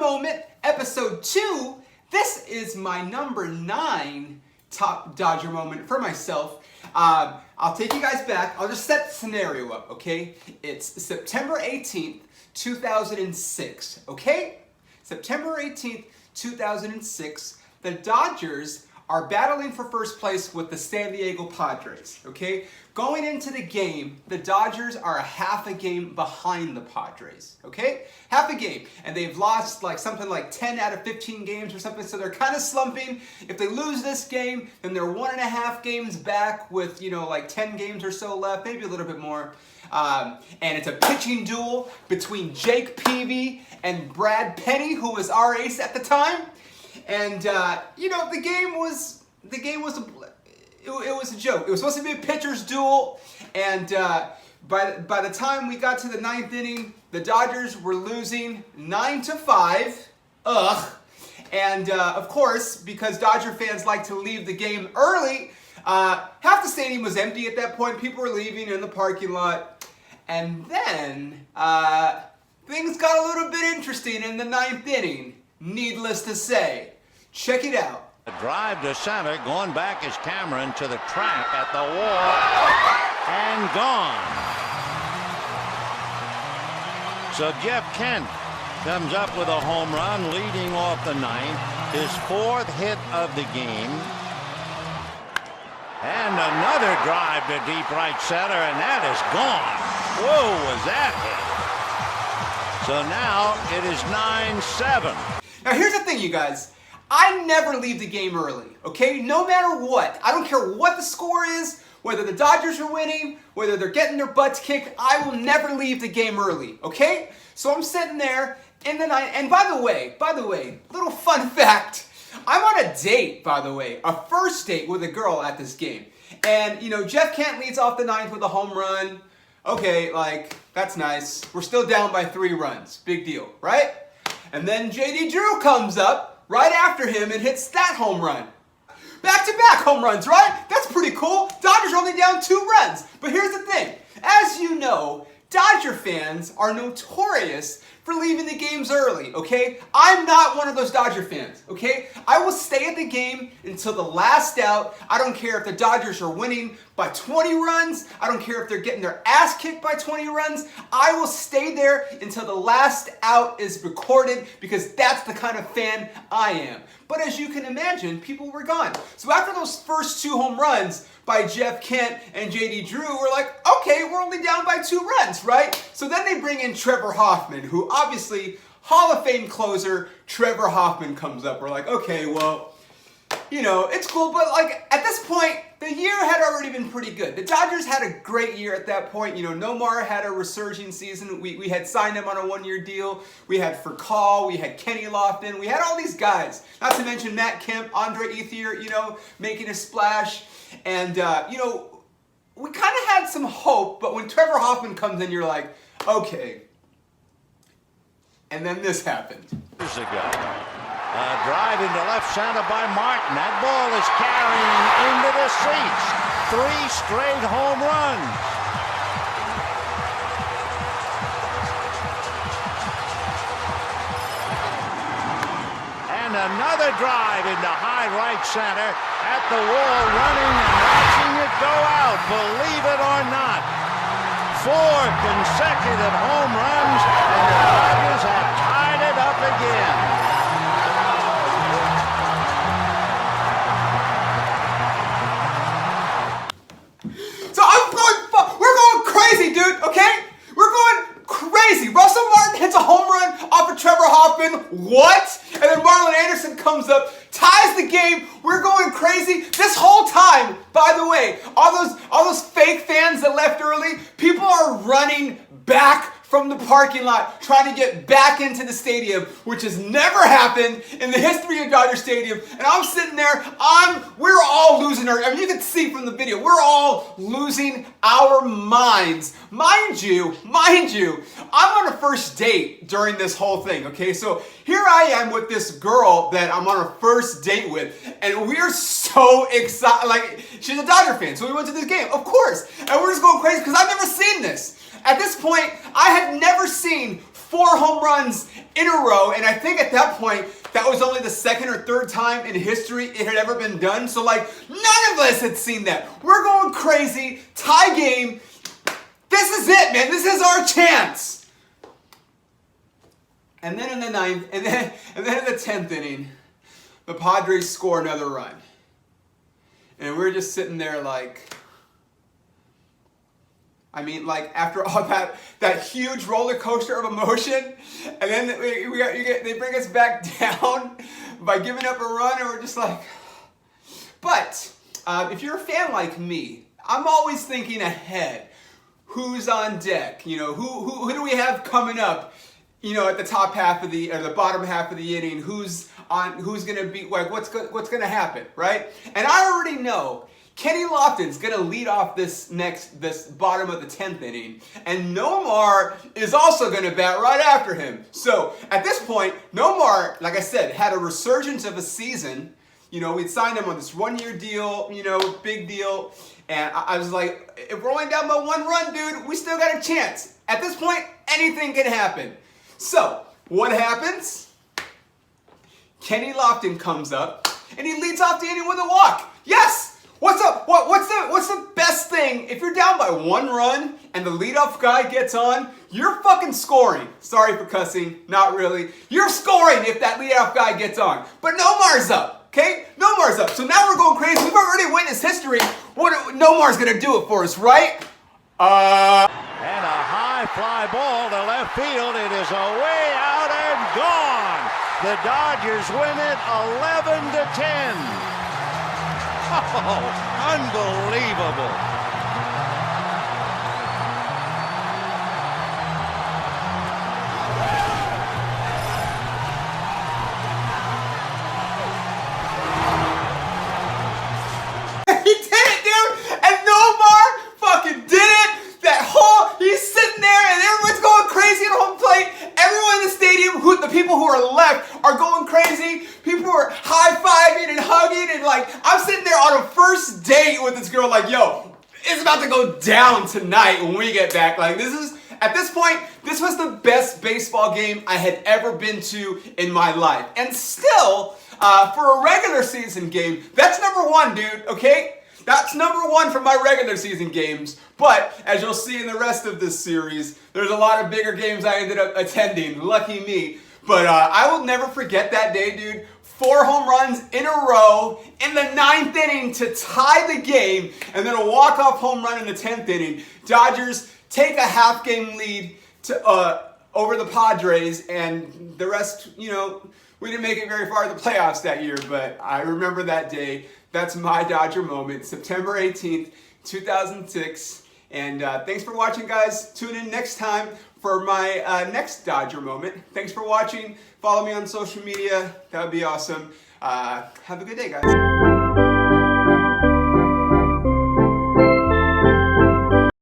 Moment, Episode 2. This is my number 9 top Dodger moment for myself. I'll take you guys back. I'll just set the scenario up, okay? It's September 18th, 2006, okay? September 18th, 2006. The Dodgers are battling for first place with the San Diego Padres, okay? Going into the game, the Dodgers are a half a game behind the Padres, okay? Half a game. And they've lost like something like 10 out of 15 games or something, so they're kind of slumping. If they lose this game, then they're 1.5 games back with, you know, like 10 games or so left, maybe a little bit more. And it's a pitching duel between Jake Peavy and Brad Penny, who was our ace at the time. And, you know, the game was a joke. It was supposed to be a pitcher's duel, and by the time we got to the 9th inning, the Dodgers were losing 9-5. Ugh. And of course, because Dodger fans like to leave the game early, half the stadium was empty at that point. People were leaving in the parking lot. And then things got a little bit interesting in the 9th inning, needless to say. Check it out. A drive to center, going back is Cameron to the track at the wall, and gone. So Jeff Kent comes up with a home run, leading off the 9th, his 4th hit of the game. And another drive to deep right center, and that is gone. Whoa, was that hit? So now it is 9-7. Now here's the thing, you guys. I never leave the game early, okay? No matter what. I don't care what the score is, whether the Dodgers are winning, whether they're getting their butts kicked, I will never leave the game early, okay? So I'm sitting there in the night, and by the way, little fun fact, I'm on a date, by the way, a first date with a girl at this game. And, you know, Jeff Kent leads off the 9th with a home run. Okay, like, that's nice. We're still down by 3 runs. Big deal, right? And then J.D. Drew comes up right after him and hits that home run. Back-to-back home runs, right? That's pretty cool. Dodgers are only down 2 runs. But here's the thing. As you know, Dodger fans are notorious for leaving the games early, okay? I'm not one of those Dodger fans, okay? I will stay at the game until the last out. I don't care if the Dodgers are winning by 20 runs. I don't care if they're getting their ass kicked by 20 runs. I will stay there until the last out is recorded because that's the kind of fan I am. But as you can imagine, people were gone. So after those first 2 home runs by Jeff Kent and J.D. Drew, we're like, okay, we're only down by 2 runs, right? So then they bring in Trevor Hoffman, who obviously, Hall of Fame closer, Trevor Hoffman comes up. We're like, okay, well, you know, it's cool, but like at this point, the year had already been pretty good. The Dodgers had a great year at that point. You know, Nomar had a resurging season. We had signed him on a 1-year deal. We had Furcal, we had Kenny Lofton, we had all these guys. Not to mention Matt Kemp, Andre Ethier, you know, making a splash. And, you know, we kind of had some hope, but when Trevor Hoffman comes in, you're like, okay. And then this happened. Years ago. Drive into left center by Martin. That ball is carrying into the seats. 3 straight home runs. And another drive into high right center. At the wall, running and watching it go out. Believe it or not. 4 consecutive home runs, and the Dodgers have tied it up again. Crazy, dude, okay? We're going crazy. Russell Martin hits a home run off of Trevor Hoffman. What? And then Marlon Anderson comes up, ties the game. We're going crazy. This whole time, by the way, all those fake fans that left early, people are running back from the parking lot trying to get back into the stadium, which has never happened in the history of Dodger Stadium. And I'm sitting there, we're all losing our, I mean, you can see from the video, we're all losing our minds. Mind you, I'm on a first date during this whole thing, okay? So here I am with this girl that I'm on a first date with, and we're so excited. Like, she's a Dodger fan, so we went to this game, of course. And we're just going crazy because I've never seen this. At this point, I had never seen 4 home runs in a row, and I think at that point, that was only the second or third time in history it had ever been done. So like, none of us had seen that. We're going crazy, tie game. This is it, man. This is our chance. And then in the ninth, and then in the 10th inning, the Padres score another run. And we're just sitting there like, I mean, like after all that huge roller coaster of emotion, and then they bring us back down by giving up a run, and we're just like, but if you're a fan like me, I'm always thinking ahead. Who's on deck? You know, who do we have coming up? You know, at the top half of the or the bottom half of the inning, who's going to be like what's going to happen, right? And I already know Kenny Lofton's going to lead off this bottom of the 10th inning, and Nomar is also going to bat right after him. So at this point, Nomar, like I said, had a resurgence of a season. You know, we'd signed him on this 1-year deal, you know, big deal. And I was like, if we're only down by 1 run, dude, we still got a chance. At this point, anything can happen. So, what happens? Kenny Lofton comes up, and he leads off the inning with a walk. Yes! What's up? What's the best thing? If you're down by 1 run, and the leadoff guy gets on, you're fucking scoring. Sorry for cussing, not really. You're scoring if that leadoff guy gets on. But Nomar's up. Okay? Nomar's up. So now we're going crazy. We've already witnessed history. Nomar's going to do it for us, right? And a high fly ball to left field. It is away out and gone. The Dodgers win it 11-10. Oh, unbelievable. People who are left are going crazy. People are high-fiving and hugging, and like I'm sitting there on a first date with this girl like, yo, it's about to go down tonight when we get back. Like at this point, this was the best baseball game I had ever been to in my life. And still, for a regular season game, that's number 1, dude, okay? That's number 1 for my regular season games. But as you'll see in the rest of this series, there's a lot of bigger games I ended up attending. Lucky me. But I will never forget that day, dude. 4 home runs in a row in the 9th inning to tie the game, and then a walk-off home run in the 10th inning. Dodgers take a half-game lead over the Padres, and the rest, you know, we didn't make it very far in the playoffs that year, but I remember that day. That's my Dodger moment, September 18th, 2006. And thanks for watching, guys. Tune in next time for my next Dodger moment. Thanks for watching. Follow me on social media. That would be awesome. Have a good day, guys.